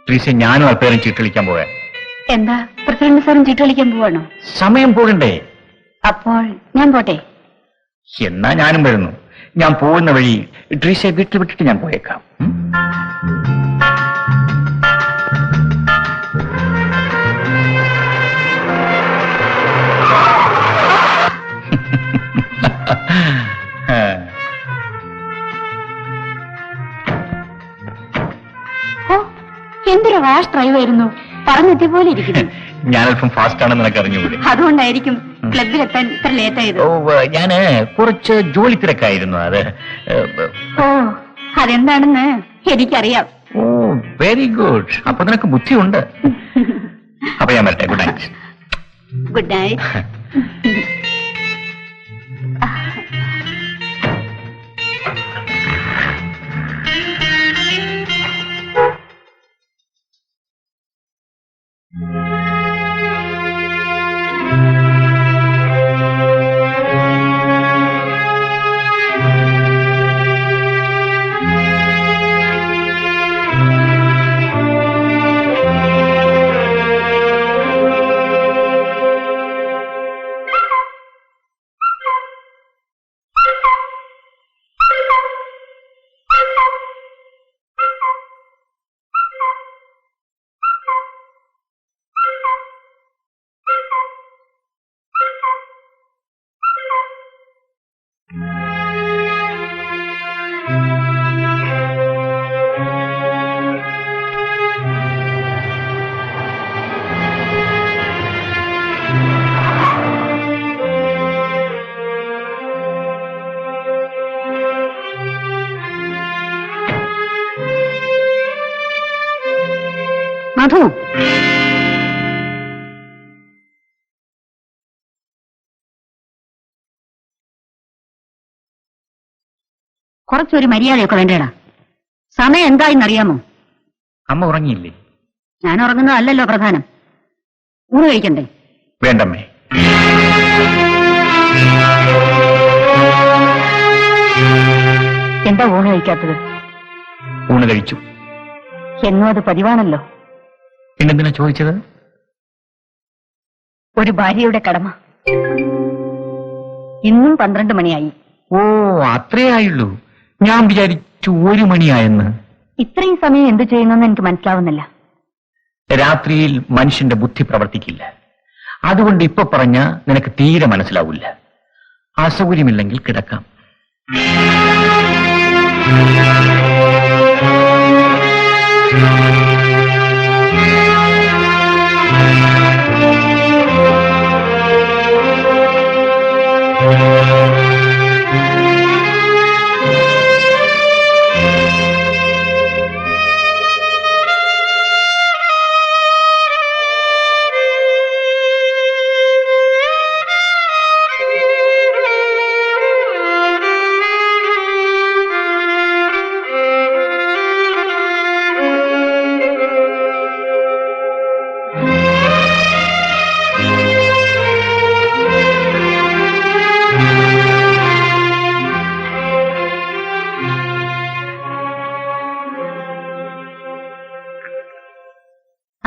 ട്രീസെ, ഞാനും അല്പേരം ചീട്ട് കളിക്കാൻ പോവാ. എന്താ പ്രസിഡന്റ് സാറും ചീട്ട് കളിക്കാൻ പോവാണോ? സമയം പോകണ്ടേ? അപ്പോൾ ഞാൻ പോട്ടെ. എന്നാ ഞാനും വരുന്നു. ഞാൻ പോകുന്ന വഴി ട്രീസെ വീട്ടിൽ വിട്ടിട്ട് ഞാൻ പോയേക്കാം. എന്തൊരു റാഷ് ഡ്രൈവ് ആയിരുന്നു. പറഞ്ഞെത്തിയ പോലെ ഇരിക്കുന്നു. ഞാനല്പം ഫാസ്റ്റ് ആണെന്ന് നിനക്ക് അറിഞ്ഞുകൂടി. അതുകൊണ്ടായിരിക്കും ക്ലബിലെത്താൻ ഇത്ര ലേറ്റ് ആയത്. ഓ, ഞാന് കുറച്ച് ജോലി തിരക്കായിരുന്നു. അത് ഓ, അതെന്താണെന്ന് എനിക്കറിയാം. ഓ, വെരി ഗുഡ്. അപ്പൊ നിനക്ക് ബുദ്ധിയുണ്ട്. അപ്പൊ ഞാൻ വരട്ടെ. Good night. Good night. Madhu, കുറച്ചൊരു മര്യാദയൊക്കെ വേണ്ടേടാ. സമയം എന്തായെന്നറിയാമോ? അമ്മ ഉറങ്ങിയില്ലേ? ഞാൻ ഉറങ്ങുന്നതല്ലല്ലോ പ്രധാനം. ഊണ് കഴിക്കണ്ടേ? വേണ്ടമ്മേ. എന്താ ഊണ് കഴിക്കാത്തത്? ഊണ് കഴിച്ചു. എന്നും അത് പതിവാണല്ലോ. പിന്നെന്തിനാ ചോദിച്ചത്? ഒരു ഭാര്യയുടെ കടമ. ഇന്നും 12 മണിയായി. ഓ, അത്രേ ആയുള്ളൂ. ഞാൻ വിചാരിച്ചു 1 മണിയായെന്ന്. ഇത്രയും സമയം എന്തു ചെയ്യുന്നെന്ന് എനിക്ക് മനസ്സിലാവുന്നില്ല. രാത്രിയിൽ മനുഷ്യന്റെ ബുദ്ധി പ്രവർത്തിക്കില്ല. അതുകൊണ്ട് ഇപ്പൊ പറഞ്ഞ നിനക്ക് തീരെ മനസ്സിലാവില്ല. അസൗകര്യമില്ലെങ്കിൽ കിടക്കാം.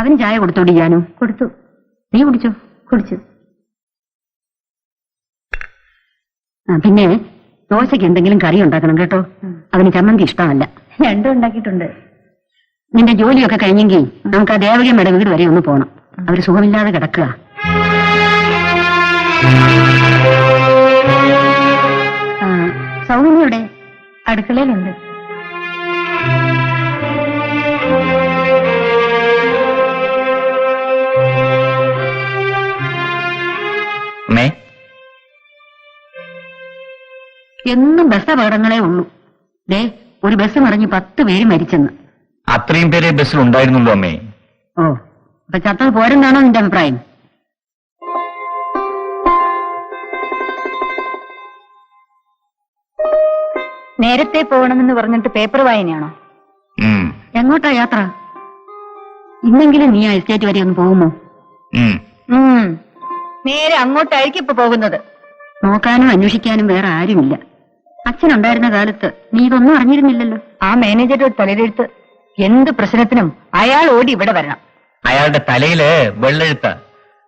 അവന് ചായ കൊടുത്തോടി? ഞാനോ? കൊടുത്തു. നീ കുടിച്ചോ? കുടിച്ചു. പിന്നെ ദോശയ്ക്ക് എന്തെങ്കിലും കറി ഉണ്ടാക്കണം കേട്ടോ. അവന് ചമ്മന്തി ഇഷ്ടമല്ല. രണ്ടും ഉണ്ടാക്കിയിട്ടുണ്ട്. നിന്റെ ജോലിയൊക്കെ കഴിഞ്ഞെങ്കിൽ നമുക്ക് ആ ദേവകിയമ്മയുടെ വീട് വരെ ഒന്ന് പോണം. അവര് സുഖമില്ലാതെ കിടക്കുക. സൗകര്യയുടെ അടുക്കളയിലുണ്ട്. എന്നും ബസ് അപകടങ്ങളേ ഉള്ളൂ. ദേ, ഒരു ബസ് മറിഞ്ഞ് 10 പേര് മരിച്ചെന്ന്. അത്രയും പേരെ ബസ്സിൽ ഉണ്ടായിരുന്നുള്ളൂ അമ്മേ. ഓ, അപ്പൊ ചത്തത് പോരെന്നാണോ നിന്റെ അഭിപ്രായം? നേരത്തെ പോകണമെന്ന് പറഞ്ഞിട്ട് പേപ്പർ വായനയാണോ? എങ്ങോട്ടാ യാത്ര? ഇന്നെങ്കിലും നീ ആ എസ്റ്റേറ്റ് വരെ ഒന്ന് പോകുമോ? നേരെ അങ്ങോട്ടായിരിക്കും ഇപ്പൊ പോകുന്നത്. നോക്കാനും അന്വേഷിക്കാനും വേറെ ആരുമില്ല. അച്ഛനുണ്ടായിരുന്ന കാലത്ത് നീ ഇതൊന്നും അറിഞ്ഞിരുന്നില്ലല്ലോ. ആ മാനേജറുടെ തലയിലെഴുത്ത് എന്ത് പ്രശ്നത്തിനും അയാൾ ഓടി ഇവിടെ വരണം. അയാളുടെ തലയില് വെള്ളെഴുത്ത.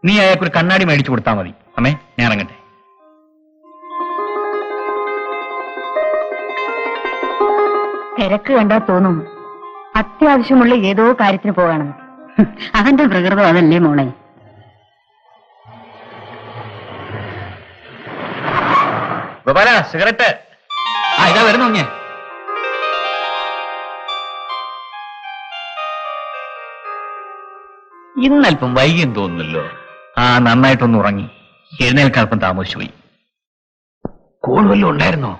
നീ അയാൾക്കൊരു കണ്ണാടി മേടിച്ചു കൊടുത്താൽ മതി. അമ്മേ, ഞാൻ ഇറങ്ങട്ടെ. തിരക്ക് കണ്ടാ തോന്നും അത്യാവശ്യമുള്ള ഏതോ കാര്യത്തിന് പോകണം. അവന്റെ പ്രകൃതം അതല്ലേ മോളെ. ഗോപാല, സിഗരറ്റ്. ഇതാ വരുന്നു ഞാൻ. ഇന്നല്പം വൈകിയും തോന്നുന്നല്ലോ. നന്നായിട്ടൊന്ന് ഉറങ്ങി. എഴുന്നേൽക്കാൻ അല്പം താമസിച്ചു പോയി. കോൾ വല്ലതും ഉണ്ടായിരുന്നോ?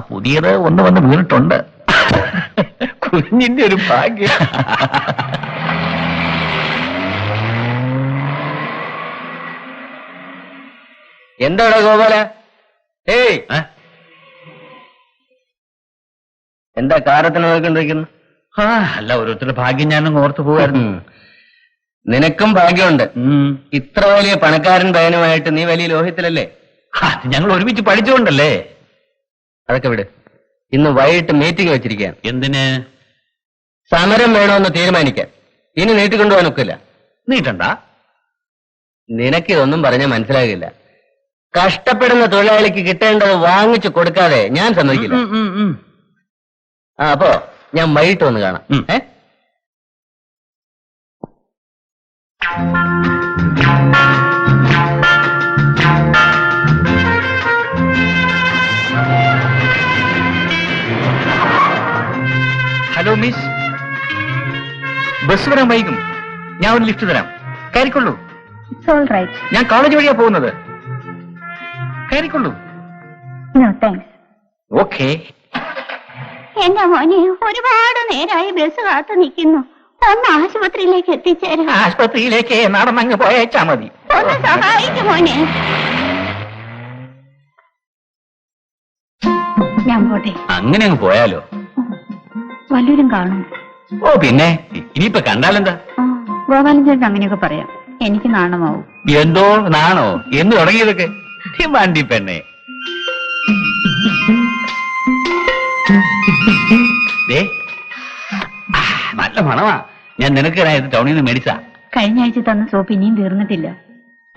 പുതിയത് ഒന്ന് വന്ന് വീണിട്ടുണ്ട്. കുഞ്ഞിന്റെ ഒരു ഭാഗ്യം. എന്താടാ ഗോപാല? ഏയ്, എന്താ കാരത്തിന് നോക്കിക്കൊണ്ടിരിക്കുന്നു? അല്ല, ഓരോരുത്തരുടെ ഭാഗ്യം ഞാനൊന്ന് ഓർത്തു പോവായിരുന്നു. നിനക്കും ഭാഗ്യമുണ്ട്. ഇത്ര വലിയ പണക്കാരൻ പയ്യനുമായിട്ട് നീ വലിയ ലോഹ്യത്തിലല്ലേ? ഞങ്ങൾ ഒരുമിച്ച് പഠിച്ചുകൊണ്ടല്ലേ. അതൊക്കെ വിട്. ഇന്ന് വൈകിട്ട് മീറ്റിംഗ് വെച്ചിരിക്കാൻ. എന്തിന്? സമരം വേണമെന്ന് തീരുമാനിക്കാൻ. ഇനി നീട്ടിക്കൊണ്ടുപോകാൻ ഒക്കില്ല. നീട്ടണ്ട. നിനക്കിതൊന്നും പറഞ്ഞാൽ മനസ്സിലാകില്ല. കഷ്ടപ്പെടുന്ന തൊഴിലാളിക്ക് കിട്ടേണ്ടത് വാങ്ങിച്ചു കൊടുക്കാതെ ഞാൻ സമ്മതിക്കില്ല. അപ്പോ ഞാൻ വൈകിട്ട് വന്ന് കാണാം. ഹലോ മിസ്, ബസ് വരാൻ വൈകും. ഞാൻ ഒരു ലിഫ്റ്റ് തരാം, കയറിക്കൊള്ളൂ. ഞാൻ കോളേജ് വഴിയാ പോകുന്നത്, കയറിക്കൊള്ളൂ. ഓക്കെ. എന്റെ മോനെ, ഒരുപാട് നേരമായി ബസ് കാത്തു നിൽക്കുന്നു. ഒന്ന് ആശുപത്രിയിലേക്ക് എത്തിച്ചേരാം. ആശുപത്രിയിലേക്ക് നടന്നങ്ങ് പോയേച്ചാ മതി. ഒന്ന് സഹായിക്കും മോനെ. ഞാൻ പോട്ടെ. അങ്ങനെ അങ്ങ് പോയാലോ? വല്ലവരും കാണും. പിന്നെ ഇനിയിപ്പൊ കണ്ടാലെന്താ? ഗോപാലൻ ചേട്ടൻ അങ്ങനെയൊക്കെ പറയാം. എനിക്ക് നാണമാവും. എന്തോ നാണോ? എന്ന് തുടങ്ങിയതൊക്കെ? വണ്ടി പെണ്ണെ, നല്ല മണമാ. ഞാൻ നിനക്ക് ടൗണിൽ നിന്ന് മേടിച്ചാ. കഴിഞ്ഞ ആഴ്ച തന്ന സോപ്പ് ഇനിയും തീർന്നിട്ടില്ല.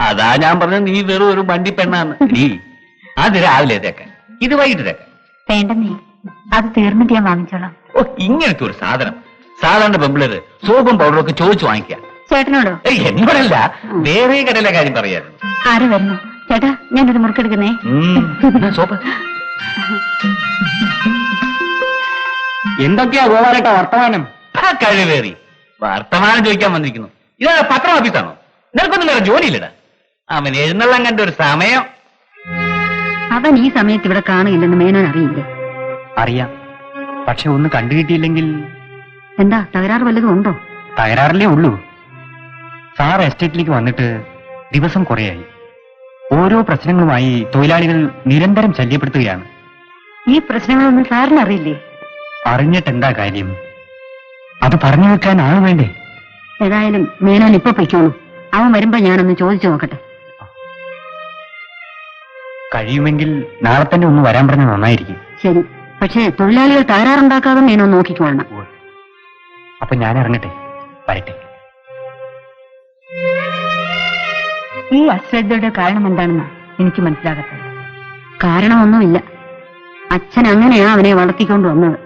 അതാ ഞാൻ പറഞ്ഞത് നീ വെറും ഒരു വണ്ടി പെണ്ണാന്ന്. നീ അത് രാവിലെ തേക്കാൻ, ഇത് വൈകിട്ട് തേക്കാൻ. വേണ്ടെന്നേ, അത് തീർന്നിട്ട് ഞാൻ വാങ്ങിച്ചോളാം. ഇങ്ങനത്തെ ഒരു സാധനം സാധാരണ പെമ്പിളര് സോപ്പും പൗഡറും ഒക്കെ ചോദിച്ചു വാങ്ങിക്കാം. ചേട്ടനോടോ? എന്നോടല്ല, വേറെ കടയിലെ കാര്യം പറയായിരുന്നു. ആര് വരുന്നു? ചേട്ടാ, ഞാനൊരു മുറുക്കെടുക്കുന്നേ. സോപ്പ് എന്തൊക്കെയാ ഗോപാലേട്ടാ വർത്തമാനം? കഴിവേറി വർത്തമാനം ചോദിക്കാൻ വന്നിരിക്കുന്നു. ഇതാണ് പത്രം ഓഫീസാണോ? നിനക്കൊന്നും വേറെ ജോലിയില്ലടാ. അവൻ എഴുന്നള്ളം കണ്ട ഒരു സമയം. അവൻ ഈ സമയത്ത് ഇവിടെ കാണുകയില്ലെന്ന് മേനോൻ അറിയില്ലേ? അറിയാം, പക്ഷെ ഒന്ന് കണ്ടു കിട്ടിയില്ലെങ്കിൽ. എന്താ തകരാറ് വല്ലതും ഉണ്ടോ? തകരാറിലേ ഉള്ളൂ. സാർ എസ്റ്റേറ്റിലേക്ക് വന്നിട്ട് ദിവസം കുറയായി. ഓരോ പ്രശ്നങ്ങളുമായി തൊഴിലാളികൾ നിരന്തരം ശല്യപ്പെടുത്തുകയാണ്. ഈ പ്രശ്നങ്ങളൊന്നും സാറിന് അറിയില്ലേ? അറിഞ്ഞിട്ട് എന്താ കാര്യം? അത് പറഞ്ഞു വെക്കാൻ ആൾ വേണ്ടേ? ഏതായാലും മേനോൻ ഇപ്പൊ പൊയ്ക്കോളൂ. അവൻ വരുമ്പോ ഞാനൊന്ന് ചോദിച്ചു നോക്കട്ടെ. കഴിയുമെങ്കിൽ നാളെ തന്നെ ഒന്ന് വരാൻ പറഞ്ഞ നന്നായിരിക്കും. ശരി, പക്ഷേ തൊഴിലാളികൾ തകരാറുണ്ടാക്കാതെ മേനോൻ നോക്കിക്കോളണം. അപ്പൊ ഞാൻ ഇറങ്ങട്ടെ, വരട്ടെ. ഈ അശ്രദ്ധയുടെ കാരണം എന്താണെന്ന് എനിക്ക് മനസ്സിലാകട്ടെ. കാരണമൊന്നുമില്ല. അച്ഛൻ അങ്ങനെയാ അവനെ വളർത്തിക്കൊണ്ടു വന്നത്.